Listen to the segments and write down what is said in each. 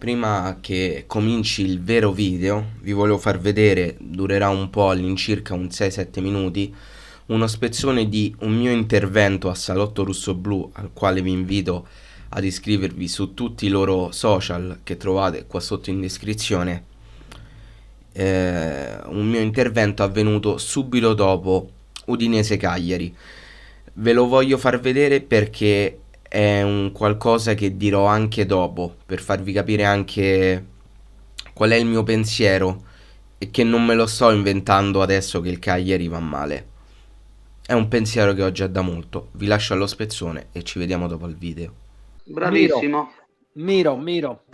Prima che cominci il vero video, vi volevo far vedere, durerà un po', all'incirca un 6-7 minuti, uno spezzone di un mio intervento a Salotto Russo Blu, al quale vi invito ad iscrivervi su tutti i loro social che trovate qua sotto in descrizione. Un mio intervento avvenuto subito dopo Udinese Cagliari. Ve lo voglio far vedere perché è un qualcosa che dirò anche dopo, per farvi capire anche qual è il mio pensiero e che non me lo sto inventando adesso che il Cagliari va male. È un pensiero che ho già da molto. Vi lascio allo spezzone e ci vediamo dopo il video. Miro, Bravissimo. Miro,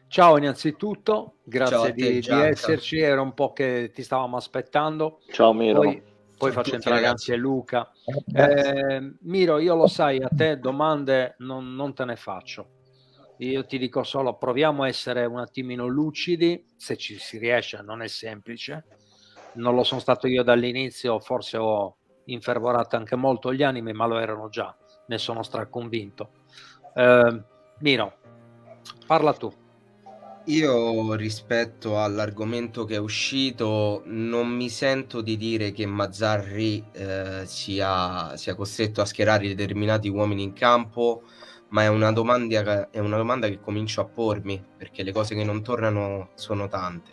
ciao innanzitutto, Ciao grazie a te di Gianca. esserci, era un po' che ti stavamo aspettando, Ciao Miro. poi Ciao a faccio tutti, entrare ragazzi. anche Luca. Miro, io lo sai, a te domande non te ne faccio, io ti dico solo proviamo a essere un attimino lucidi, se ci si riesce, non è semplice, non lo sono stato io dall'inizio, forse ho infervorato anche molto gli animi, ma lo erano già, ne sono straconvinto. Miro, parla tu. Io rispetto all'argomento che è uscito non mi sento di dire che Mazzarri sia costretto a schierare determinati uomini in campo, ma è una domanda che comincio a pormi, perché le cose che non tornano sono tante,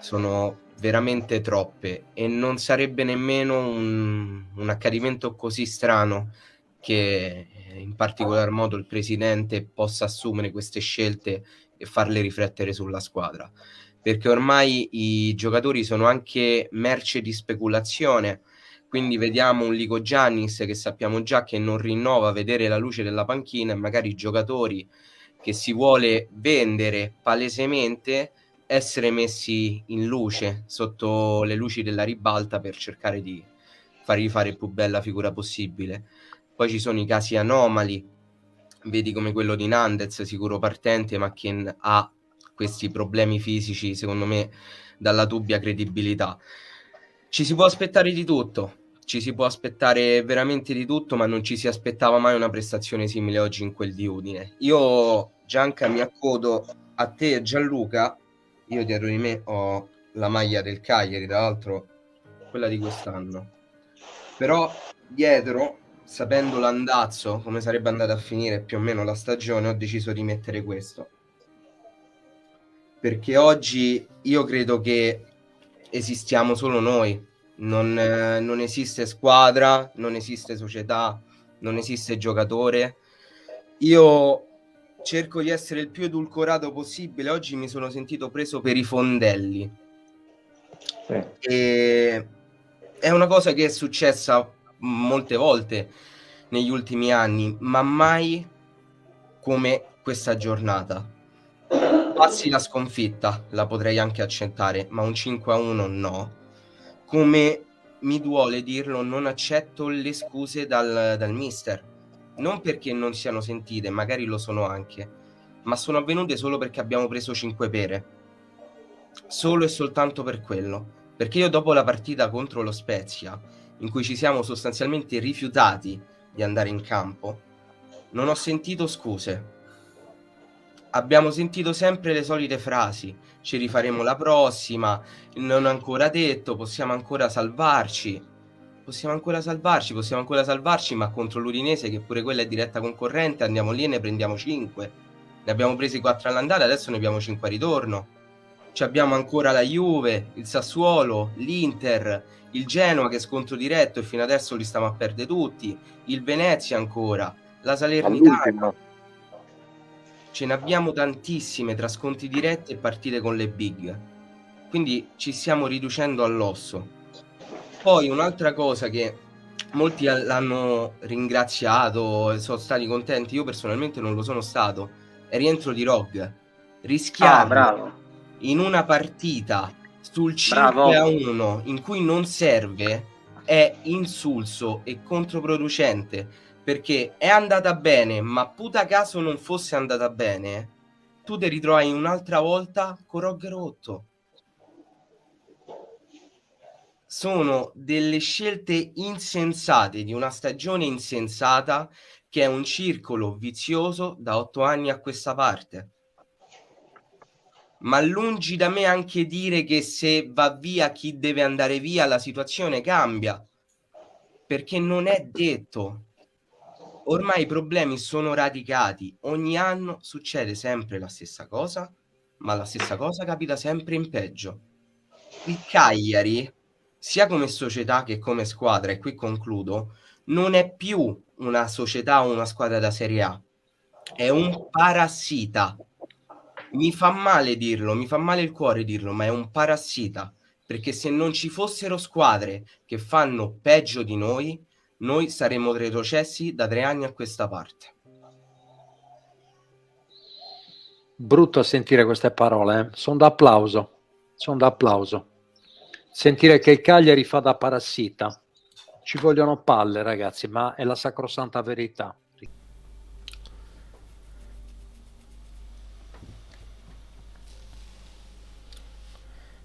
sono veramente troppe e non sarebbe nemmeno un accadimento così strano che in particolar modo il presidente possa assumere queste scelte e farle riflettere sulla squadra, perché ormai i giocatori sono anche merce di speculazione, quindi vediamo un Lico Giannis che sappiamo già che non rinnova, vedere la luce della panchina, e magari i giocatori che si vuole vendere palesemente essere messi in luce sotto le luci della ribalta per cercare di fargli fare il più bella figura possibile. Poi ci sono i casi anomali, vedi come quello di Nandez, sicuro partente, ma che ha questi problemi fisici, secondo me, dalla dubbia credibilità. Ci si può aspettare di tutto, ci si può aspettare veramente di tutto, ma non ci si aspettava mai una prestazione simile oggi in quel di Udine. Io, Gianca, mi accodo a te e Gianluca. Io dietro di me ho la maglia del Cagliari, tra l'altro quella di quest'anno. Però dietro, sapendo l'andazzo, come sarebbe andata a finire più o meno la stagione, ho deciso di mettere questo. Perché oggi io credo che esistiamo solo noi, non esiste squadra, non esiste società, non esiste giocatore. Io cerco di essere il più edulcorato possibile, oggi mi sono sentito preso per i fondelli. E è una cosa che è successa molte volte negli ultimi anni, ma mai come questa giornata. Passi la sconfitta, la potrei anche accettare, ma un 5-1 no. Come mi duole dirlo, non accetto le scuse dal mister. Non perché non siano sentite, magari lo sono anche, ma sono avvenute solo perché abbiamo preso 5 pere. Solo e soltanto per quello. Perché io dopo la partita contro lo Spezia, in cui ci siamo sostanzialmente rifiutati di andare in campo, non ho sentito scuse. Abbiamo sentito sempre le solite frasi: ci rifaremo la prossima, non ancora detto, possiamo ancora salvarci, possiamo ancora salvarci, ma contro l'Udinese, che pure quella è diretta concorrente, andiamo lì e ne prendiamo 5. Ne abbiamo presi 4 all'andata, adesso ne abbiamo 5 a ritorno. Ci abbiamo ancora la Juve, il Sassuolo, l'Inter, il Genoa che è scontro diretto e fino adesso li stiamo a perdere tutti, il Venezia ancora, la Salernitana. All'ultimo. Ce ne abbiamo tantissime tra scontri diretti e partite con le big, quindi ci stiamo riducendo all'osso. Poi un'altra cosa che molti l'hanno ringraziato, sono stati contenti, io personalmente non lo sono stato, è il rientro di Rog. Rischiarlo Bravo. in una partita sul Bravo. 5-1 in cui non serve è insulso e controproducente, perché è andata bene, ma puta caso non fosse andata bene, tu ti ritrovai un'altra volta con Rog rotto. Sono delle scelte insensate di una stagione insensata, che è un circolo vizioso da 8 anni a questa parte. ma lungi da me anche dire che se va via chi deve andare via la situazione cambia, perché non è detto. Ormai i problemi sono radicati, ogni anno succede sempre la stessa cosa, ma la stessa cosa capita sempre in peggio. Il Cagliari, sia come società che come squadra, e qui concludo, non è più una società o una squadra da Serie A, è un parassita. Mi fa male dirlo, mi fa male il cuore dirlo, ma è un parassita, perché se non ci fossero squadre che fanno peggio di noi saremmo retrocessi da 3 anni a questa parte. Brutto sentire queste parole, sono d'applauso. Sentire che il Cagliari fa da parassita. Ci vogliono palle, ragazzi, ma è la sacrosanta verità.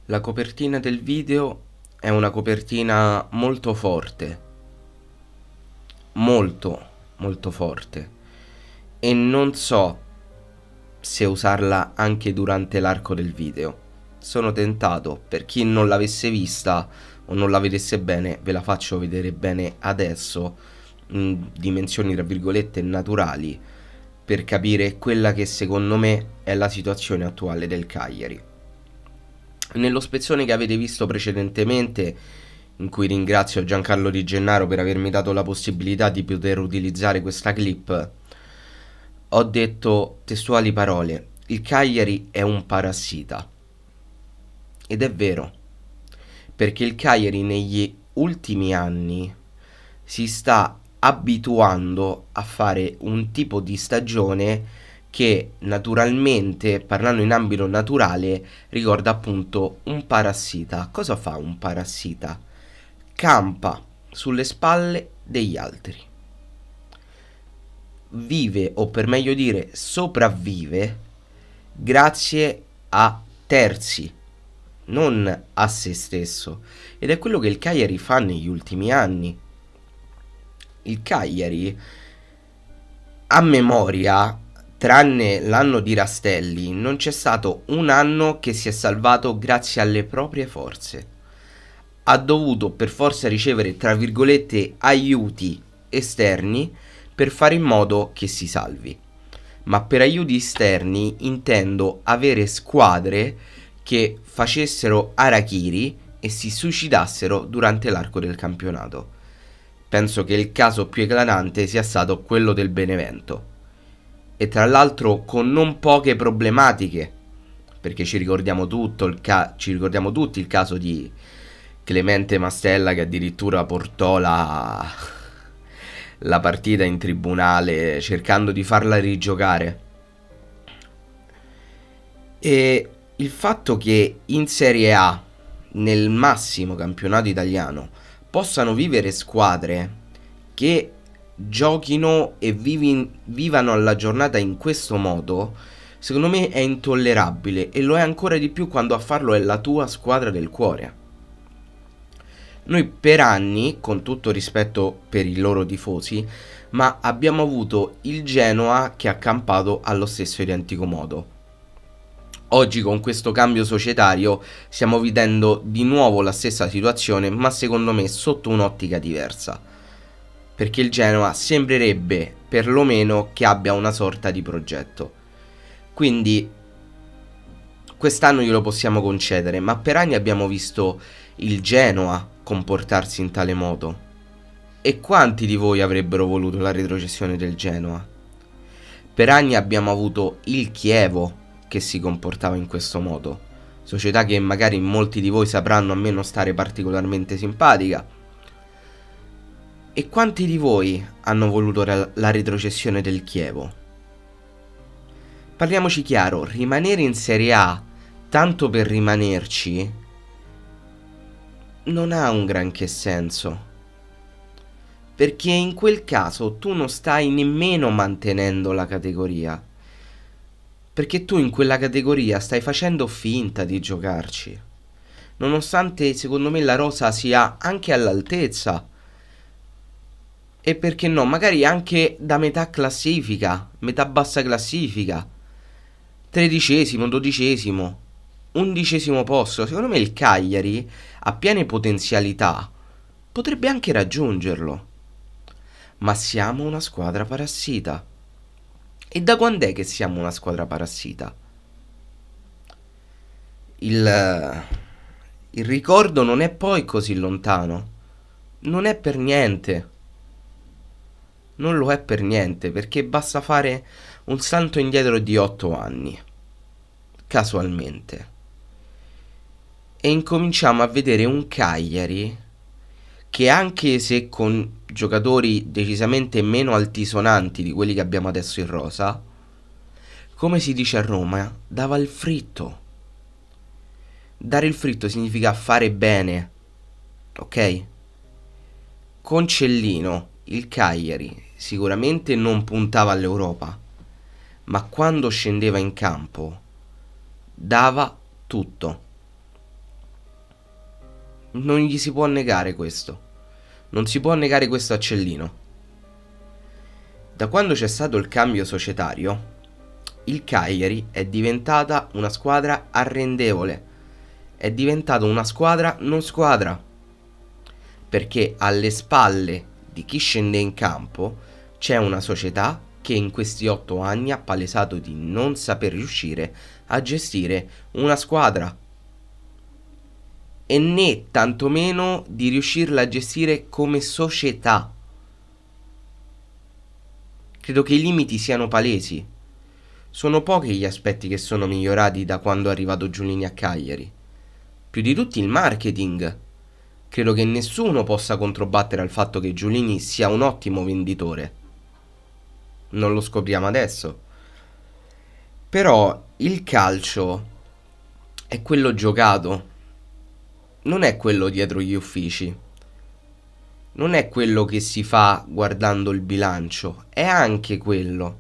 La copertina del video è una copertina molto forte, molto, molto forte, e non so se usarla anche durante l'arco del video. Sono tentato, per chi non l'avesse vista o non la vedesse bene, ve la faccio vedere bene adesso, in dimensioni tra virgolette naturali, per capire quella che secondo me è la situazione attuale del Cagliari. Nello spezzone che avete visto precedentemente, in cui ringrazio Giancarlo Di Gennaro per avermi dato la possibilità di poter utilizzare questa clip, ho detto testuali parole: il Cagliari è un parassita. Ed è vero, perché il Cagliari negli ultimi anni si sta abituando a fare un tipo di stagione che naturalmente, parlando in ambito naturale, ricorda appunto un parassita. Cosa fa un parassita? Campa sulle spalle degli altri. Vive, o per meglio dire sopravvive, grazie a terzi, non a se stesso. Ed è quello che il Cagliari fa negli ultimi anni. Il Cagliari, a memoria, tranne l'anno di Rastelli, non c'è stato un anno che si è salvato grazie alle proprie forze. Ha dovuto per forza ricevere, tra virgolette, aiuti esterni per fare in modo che si salvi. Ma per aiuti esterni intendo avere squadre che facessero harakiri e si suicidassero durante l'arco del campionato. Penso che il caso più eclatante sia stato quello del Benevento, e tra l'altro con non poche problematiche, perché ci ricordiamo tutti il caso di Clemente Mastella, che addirittura portò la partita in tribunale cercando di farla rigiocare. E il fatto che in Serie A, nel massimo campionato italiano, possano vivere squadre che giochino e vivano alla giornata in questo modo, secondo me è intollerabile, e lo è ancora di più quando a farlo è la tua squadra del cuore. Noi per anni, con tutto rispetto per i loro tifosi, ma abbiamo avuto il Genoa che ha campato allo stesso identico modo. Oggi con questo cambio societario stiamo vivendo di nuovo la stessa situazione, ma secondo me sotto un'ottica diversa, perché il Genoa sembrerebbe perlomeno che abbia una sorta di progetto. Quindi quest'anno glielo possiamo concedere, ma per anni abbiamo visto il Genoa comportarsi in tale modo. E quanti di voi avrebbero voluto la retrocessione del Genoa? Per anni abbiamo avuto il Chievo che si comportava in questo modo, società che magari molti di voi sapranno a me non stare particolarmente simpatica. E quanti di voi hanno voluto la retrocessione del Chievo? Parliamoci chiaro, rimanere in Serie A tanto per rimanerci non ha un granché senso, perché in quel caso tu non stai nemmeno mantenendo la categoria, perché tu in quella categoria stai facendo finta di giocarci, nonostante secondo me la rosa sia anche all'altezza, e perché no, magari anche da metà classifica, metà bassa classifica, 13esimo, 12esimo, 11° posto. Secondo me il Cagliari, a piene potenzialità, potrebbe anche raggiungerlo. Ma siamo una squadra parassita. E da quando è che siamo una squadra parassita? Il ricordo non è poi così lontano. Non è per niente. Non lo è per niente, perché basta fare un salto indietro di 8 anni. Casualmente. E incominciamo a vedere un Cagliari che, anche se con giocatori decisamente meno altisonanti di quelli che abbiamo adesso in rosa, come si dice a Roma, dava il fritto. Dare il fritto significa fare bene, ok? Con Cellino il Cagliari sicuramente non puntava all'Europa, ma quando scendeva in campo dava tutto. Non gli si può negare questo. Non si può negare questo a Cellino. Da quando c'è stato il cambio societario, il Cagliari è diventata una squadra arrendevole. È diventata una squadra non squadra. Perché alle spalle di chi scende in campo c'è una società che in questi 8 anni ha palesato di non saper riuscire a gestire una squadra, e né tantomeno di riuscirla a gestire come società. Credo che i limiti siano palesi. Sono pochi gli aspetti che sono migliorati da quando è arrivato Giulini a Cagliari. Più di tutti il marketing. Credo che nessuno possa controbattere al fatto che Giulini sia un ottimo venditore. Non lo scopriamo adesso. Però il calcio è quello giocato, non è quello dietro gli uffici. Non è quello che si fa guardando il bilancio, è anche quello.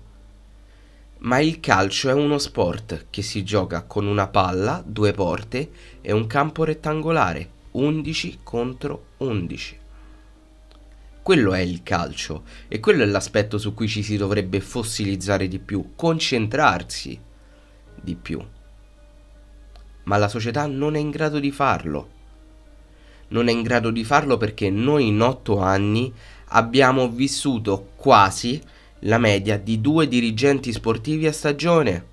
Ma il calcio è uno sport che si gioca con una palla, 2 porte e un campo rettangolare, 11 contro 11. Quello è il calcio e quello è l'aspetto su cui ci si dovrebbe fossilizzare di più, concentrarsi di più. Ma la società non è in grado di farlo. Non è in grado di farlo perché noi in 8 anni abbiamo vissuto quasi la media di 2 dirigenti sportivi a stagione.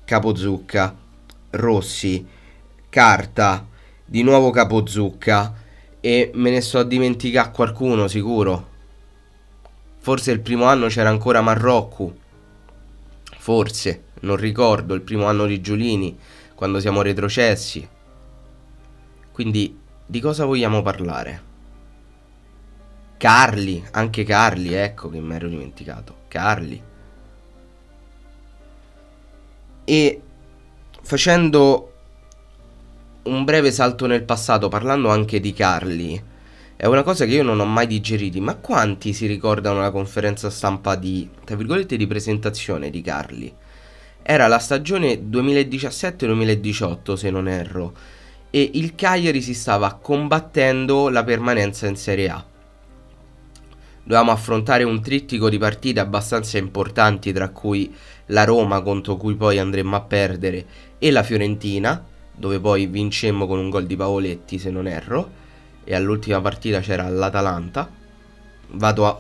Capozucca, Rossi, Carta, di nuovo Capozucca, e me ne sto a dimenticare qualcuno sicuro. Forse il primo anno c'era ancora Marroccu. Forse, non ricordo, il primo anno di Giulini, quando siamo retrocessi. Quindi di cosa vogliamo parlare? Carli, anche Carli, ecco che mi ero dimenticato. Carli. E facendo un breve salto nel passato, parlando anche di Carli, è una cosa che io non ho mai digerito, ma quanti si ricordano la conferenza stampa di, tra virgolette, di presentazione di Carli? Era la stagione 2017-2018, se non erro, e il Cagliari si stava combattendo la permanenza in Serie A. Dovevamo affrontare un trittico di partite abbastanza importanti, tra cui la Roma, contro cui poi andremmo a perdere, e la Fiorentina, dove poi vincemmo con un gol di Pavoletti, se non erro, e all'ultima partita c'era l'Atalanta,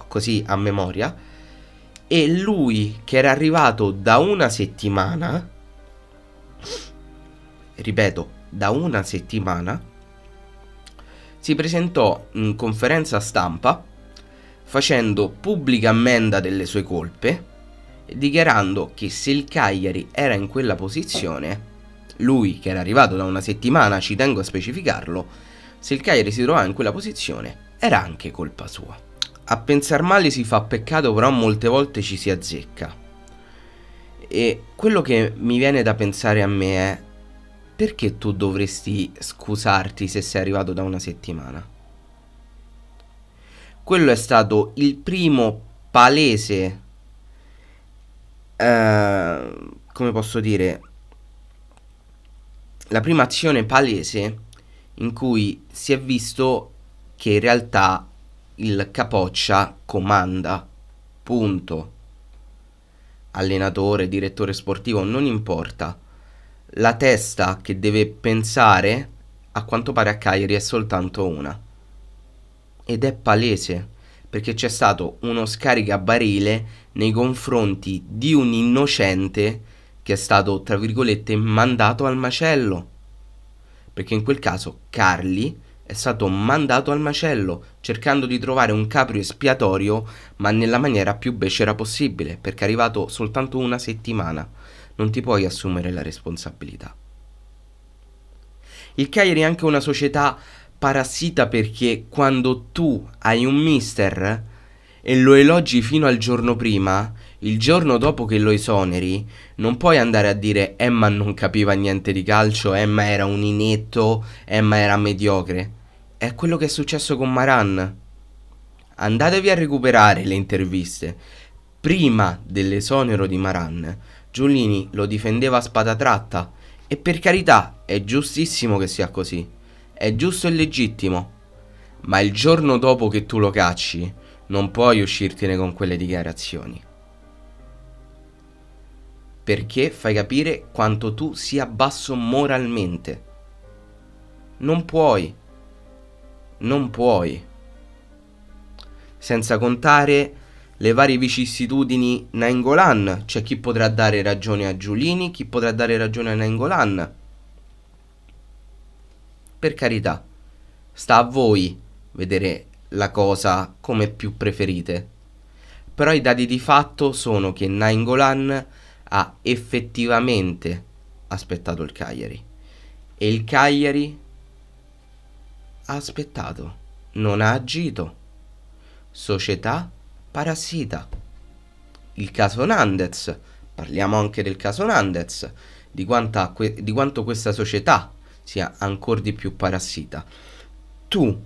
così a memoria. E lui, che era arrivato da una settimana, ripeto, da una settimana, si presentò in conferenza stampa facendo pubblica ammenda delle sue colpe e dichiarando che se il Cagliari era in quella posizione, lui che era arrivato da una settimana, ci tengo a specificarlo, se il Cagliari si trovava in quella posizione era anche colpa sua. A pensar male si fa peccato, però molte volte ci si azzecca. E quello che mi viene da pensare a me è: perché tu dovresti scusarti se sei arrivato da una settimana? Quello è stato il primo palese, come posso dire, la prima azione palese in cui si è visto che in realtà il capoccia comanda, punto. allenatore, direttore sportivo, non importa. La testa che deve pensare, a quanto pare a Cagliari, è soltanto una. Ed è palese, perché c'è stato uno scaricabarile nei confronti di un innocente che è stato, tra virgolette, mandato al macello. Perché in quel caso Carli è stato mandato al macello, cercando di trovare un capro espiatorio, ma nella maniera più becera possibile, perché è arrivato soltanto una settimana. Non ti puoi assumere la responsabilità. Il Cagliari è anche una società parassita, perché quando tu hai un mister e lo elogi fino al giorno prima, il giorno dopo che lo esoneri, non puoi andare a dire Emma non capiva niente di calcio, Emma era un inetto, Emma era mediocre. È quello che è successo con Maran. Andatevi a recuperare le interviste. Prima dell'esonero di Maran, Giulini lo difendeva a spada tratta, e per carità è giustissimo che sia così, è giusto e legittimo, ma il giorno dopo che tu lo cacci non puoi uscirtene con quelle dichiarazioni, perché fai capire quanto tu sia basso moralmente. Non puoi, non puoi. Senza contare le varie vicissitudini Nainggolan. C'è chi potrà dare ragione a Giulini, chi potrà dare ragione a Nainggolan. Per carità, sta a voi vedere la cosa come più preferite. Però i dati di fatto sono che Nainggolan ha effettivamente aspettato il Cagliari. E il Cagliari ha aspettato, non ha agito. Società parassita. Il caso Nandez, parliamo anche del caso Nandez, di quanto questa società sia ancora di più parassita. Tu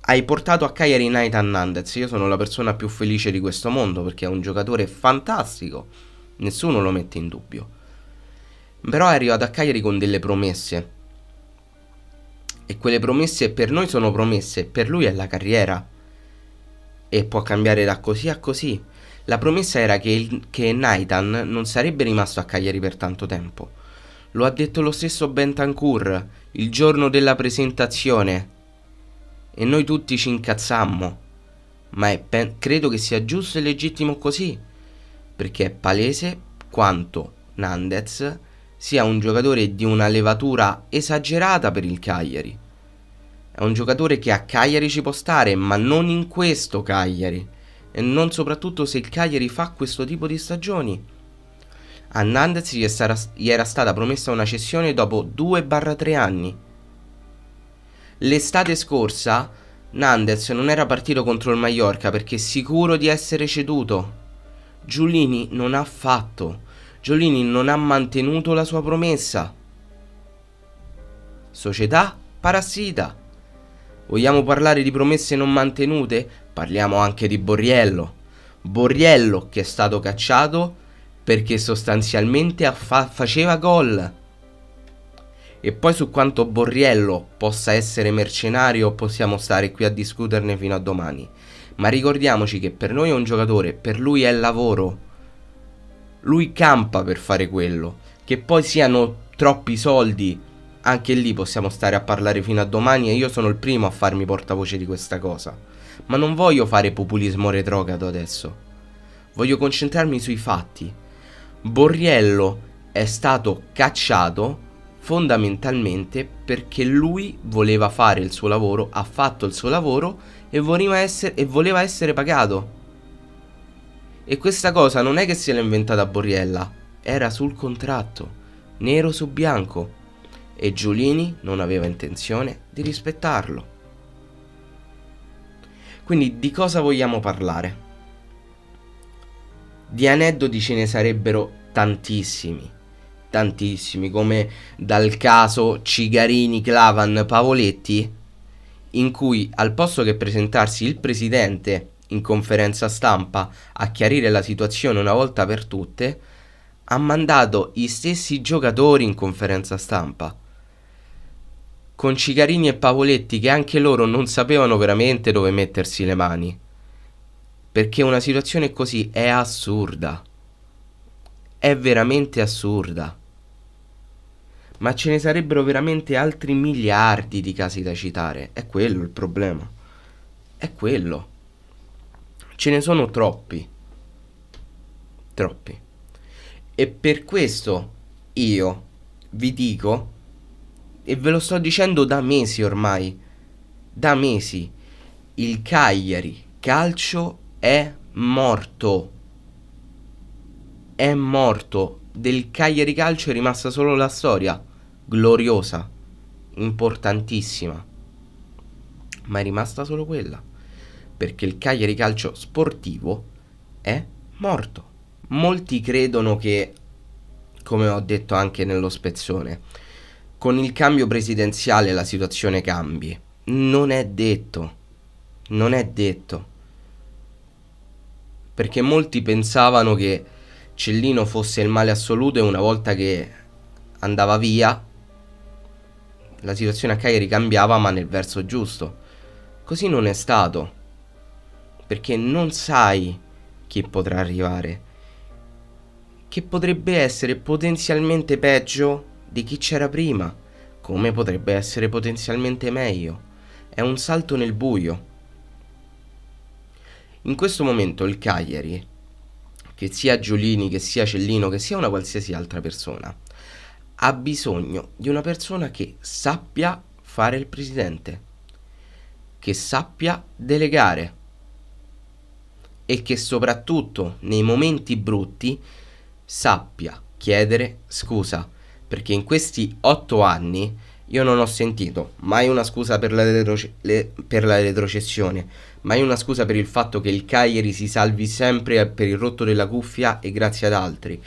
hai portato a Cagliari Nathan Nandez, io sono la persona più felice di questo mondo perché è un giocatore fantastico, nessuno lo mette in dubbio. Però è arrivato a Cagliari con delle promesse, e quelle promesse per noi sono promesse, per lui è la carriera, e può cambiare da così a così. La promessa era che Nathan non sarebbe rimasto a Cagliari per tanto tempo. Lo ha detto lo stesso Bentancur il giorno della presentazione, e noi tutti ci incazzammo, ma credo che sia giusto e legittimo così, perché è palese quanto Nandez sia un giocatore di una levatura esagerata per il Cagliari. È un giocatore che a Cagliari ci può stare, ma non in questo Cagliari, e non soprattutto se il Cagliari fa questo tipo di stagioni. A Nandez gli era stata promessa una cessione dopo 2-3 anni. L'estate scorsa Nandez non era partito contro il Mallorca perché sicuro di essere ceduto. Giulini non ha fatto. Giulini non ha mantenuto la sua promessa. Società parassita. Vogliamo parlare di promesse non mantenute? Parliamo anche di Borriello. Borriello che è stato cacciato perché sostanzialmente faceva gol. E poi su quanto Borriello possa essere mercenario possiamo stare qui a discuterne fino a domani. Ma ricordiamoci che per noi è un giocatore, per lui è lavoro. Lui campa per fare quello. Che poi siano troppi soldi, anche lì possiamo stare a parlare fino a domani, e io sono il primo a farmi portavoce di questa cosa. Ma non voglio fare populismo retrogrado adesso. Voglio concentrarmi sui fatti. Borriello è stato cacciato fondamentalmente perché lui voleva fare il suo lavoro, ha fatto il suo lavoro e voleva essere pagato. E questa cosa non è che se l'ha inventata Borriella, era sul contratto, nero su bianco, e Giulini non aveva intenzione di rispettarlo. Quindi di cosa vogliamo parlare? Di aneddoti ce ne sarebbero tantissimi, come dal caso Cigarini, Clavan, Pavoletti, in cui al posto che presentarsi il presidente in conferenza stampa a chiarire la situazione una volta per tutte, ha mandato gli stessi giocatori in conferenza stampa, con Cigarini e Pavoletti che anche loro non sapevano veramente dove mettersi le mani, perché una situazione così è assurda. è veramente assurda. Ma ce ne sarebbero veramente altri miliardi di casi da citare. È quello il problema. È quello. Ce ne sono troppi. Troppi. E per questo io vi dico, e ve lo sto dicendo da mesi ormai, da mesi, il Cagliari calcio è morto. È morto. Del Cagliari calcio è rimasta solo la storia, gloriosa, importantissima, ma è rimasta solo quella, perché il Cagliari calcio sportivo è morto. Molti credono che, come ho detto anche nello spezzone, con il cambio presidenziale la situazione cambi. Non è detto. Non è detto. Perché molti pensavano che Cellino fosse il male assoluto e una volta che andava via la situazione a Cagliari cambiava, ma nel verso giusto. Così non è stato. Perché non sai chi potrà arrivare, che potrebbe essere potenzialmente peggio di chi c'era prima, come potrebbe essere potenzialmente meglio. È un salto nel buio. In questo momento il Cagliari, che sia Giulini, che sia Cellino, che sia una qualsiasi altra persona, ha bisogno di una persona che sappia fare il presidente, che sappia delegare e che soprattutto nei momenti brutti sappia chiedere scusa, perché in questi 8 anni io non ho sentito mai una scusa per la retrocessione, mai una scusa per il fatto che il Cagliari si salvi sempre per il rotto della cuffia e grazie ad altri.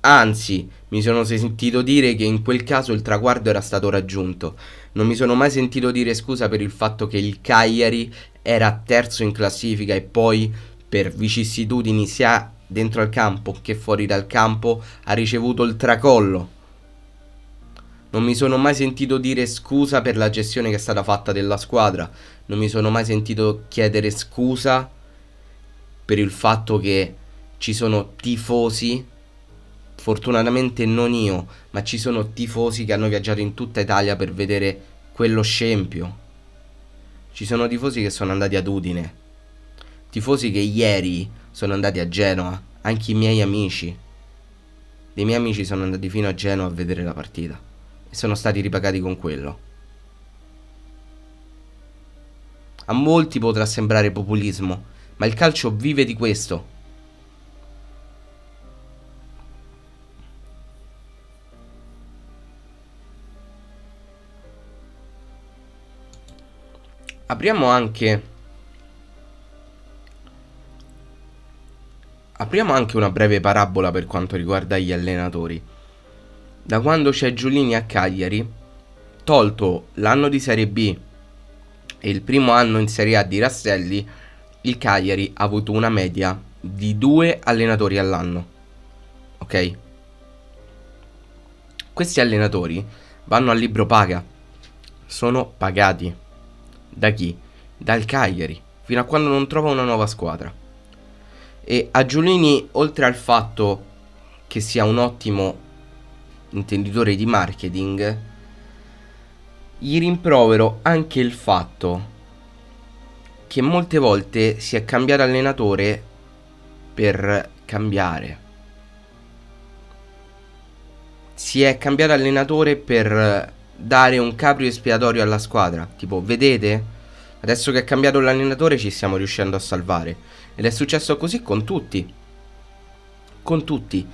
Anzi, mi sono sentito dire che in quel caso il traguardo era stato raggiunto. Non mi sono mai sentito dire scusa per il fatto che il Cagliari era terzo in classifica e poi, per vicissitudini sia dentro al campo che fuori dal campo, ha ricevuto il tracollo. Non mi sono mai sentito dire scusa per la gestione che è stata fatta della squadra. Non mi sono mai sentito chiedere scusa per il fatto che ci sono tifosi, fortunatamente non io, ma ci sono tifosi che hanno viaggiato in tutta Italia per vedere quello scempio. Ci sono tifosi che sono andati ad Udine, tifosi che ieri sono andati a Genova, anche i miei amici. Dei miei amici sono andati fino a Genova a vedere la partita e sono stati ripagati con quello. A molti potrà sembrare populismo, ma il calcio vive di questo. Apriamo anche una breve parabola per quanto riguarda gli allenatori. Da quando c'è Giulini a Cagliari, tolto l'anno di Serie B e il primo anno in Serie A di Rastelli, il Cagliari ha avuto una media di 2 allenatori all'anno. Ok? Questi allenatori vanno a libro paga, sono pagati. Da chi? Dal Cagliari, fino a quando non trova una nuova squadra. E a Giulini, oltre al fatto che sia un ottimo intenditore di marketing, gli rimprovero anche il fatto che molte volte si è cambiato allenatore per cambiare. Si è cambiato allenatore per dare un capro espiatorio alla squadra. Tipo, vedete? Adesso che è cambiato l'allenatore ci stiamo riuscendo a salvare. Ed è successo così con tutti. Con tutti.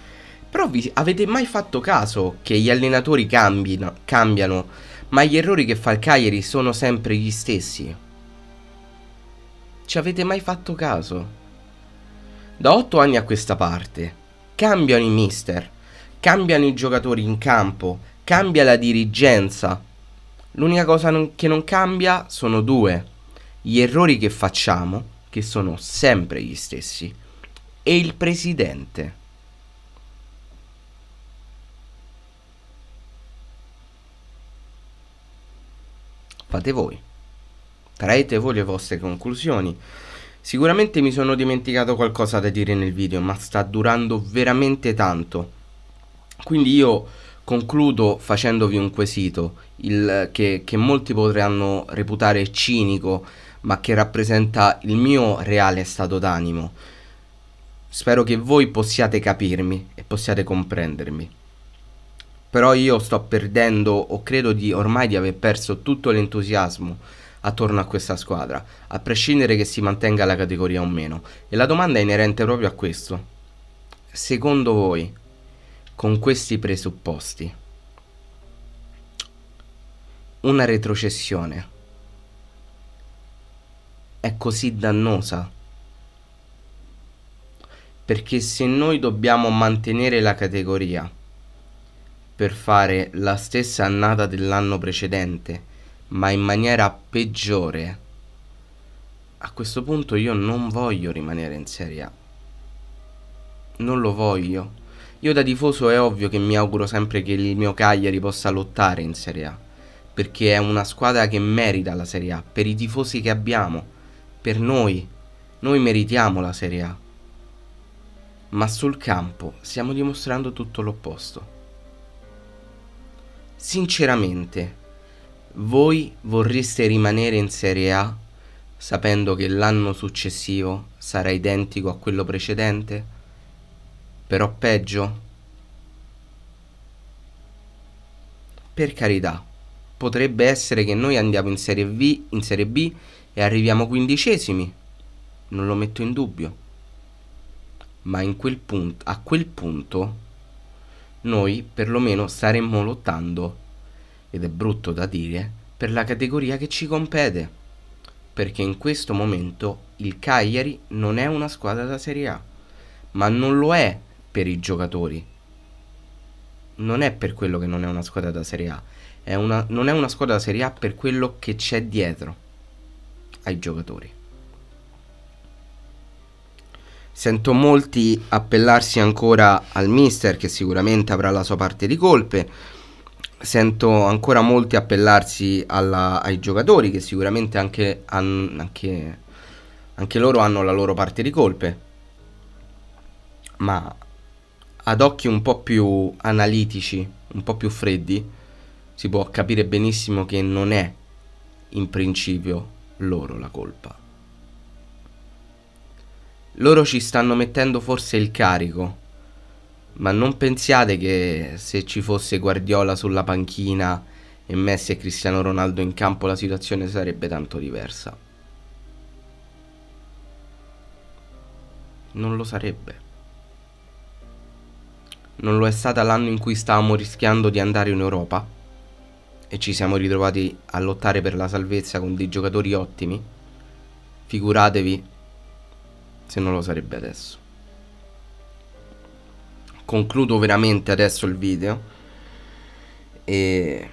Però avete mai fatto caso che gli allenatori cambiano, ma gli errori che fa il Cagliari sono sempre gli stessi? Ci avete mai fatto caso? Da 8 anni a questa parte cambiano i mister, cambiano i giocatori in campo, cambia la dirigenza. L'unica cosa che non cambia sono due: gli errori che facciamo, che sono sempre gli stessi, e il presidente. Fate voi. Traete voi le vostre conclusioni. Sicuramente mi sono dimenticato qualcosa da dire nel video, ma sta durando veramente tanto. Quindi io concludo facendovi un quesito, che molti potranno reputare cinico, ma che rappresenta il mio reale stato d'animo. Spero che voi possiate capirmi e possiate comprendermi. Però io sto perdendo, o credo di ormai di aver perso tutto l'entusiasmo attorno a questa squadra, a prescindere che si mantenga la categoria o meno. E la domanda è inerente proprio a questo. Secondo voi, con questi presupposti, una retrocessione è così dannosa? Perché se noi dobbiamo mantenere la categoria per fare la stessa annata dell'anno precedente, ma in maniera peggiore, a questo punto io non voglio rimanere in Serie A. Non lo voglio. Io da tifoso è ovvio che mi auguro sempre che il mio Cagliari possa lottare in Serie A, perché è una squadra che merita la Serie A, per i tifosi che abbiamo, per noi. Noi meritiamo la Serie A. Ma sul campo stiamo dimostrando tutto l'opposto. Sinceramente, voi vorreste rimanere in Serie A sapendo che l'anno successivo sarà identico a quello precedente? Però peggio? Per carità, potrebbe essere che noi andiamo in Serie B e arriviamo quindicesimi, non lo metto in dubbio. Ma a quel punto, noi perlomeno staremmo lottando, ed è brutto da dire, per la categoria che ci compete. Perché in questo momento il Cagliari non è una squadra da Serie A, ma non lo è per i giocatori. Non è per quello che non è una squadra da Serie A, non è una squadra da Serie A per quello che c'è dietro ai giocatori. Sento molti appellarsi ancora al mister, che sicuramente avrà la sua parte di colpe. Sento ancora molti appellarsi ai giocatori, che sicuramente anche loro hanno la loro parte di colpe. Ma ad occhi un po' più analitici, un po' più freddi, si può capire benissimo che non è in principio loro la colpa. Loro ci stanno mettendo forse il carico, ma non pensiate che se ci fosse Guardiola sulla panchina e Messi e Cristiano Ronaldo in campo la situazione sarebbe tanto diversa. Non lo sarebbe. Non lo è stata l'anno in cui stavamo rischiando di andare in Europa e ci siamo ritrovati a lottare per la salvezza con dei giocatori ottimi. Figuratevi se non lo sarebbe adesso. Concludo veramente adesso il video e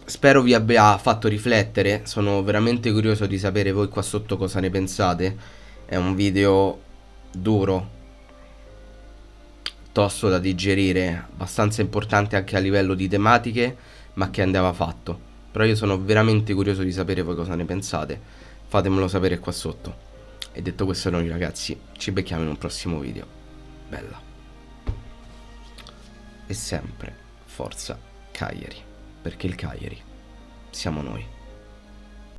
spero vi abbia fatto riflettere. Sono veramente curioso di sapere voi qua sotto cosa ne pensate. È un video duro, tosto da digerire, abbastanza importante anche a livello di tematiche, ma che andava fatto. Però io sono veramente curioso di sapere voi cosa ne pensate. Fatemelo sapere qua sotto. E detto questo, noi ragazzi ci becchiamo in un prossimo video. Bella. E sempre forza Cagliari, perché il Cagliari siamo noi.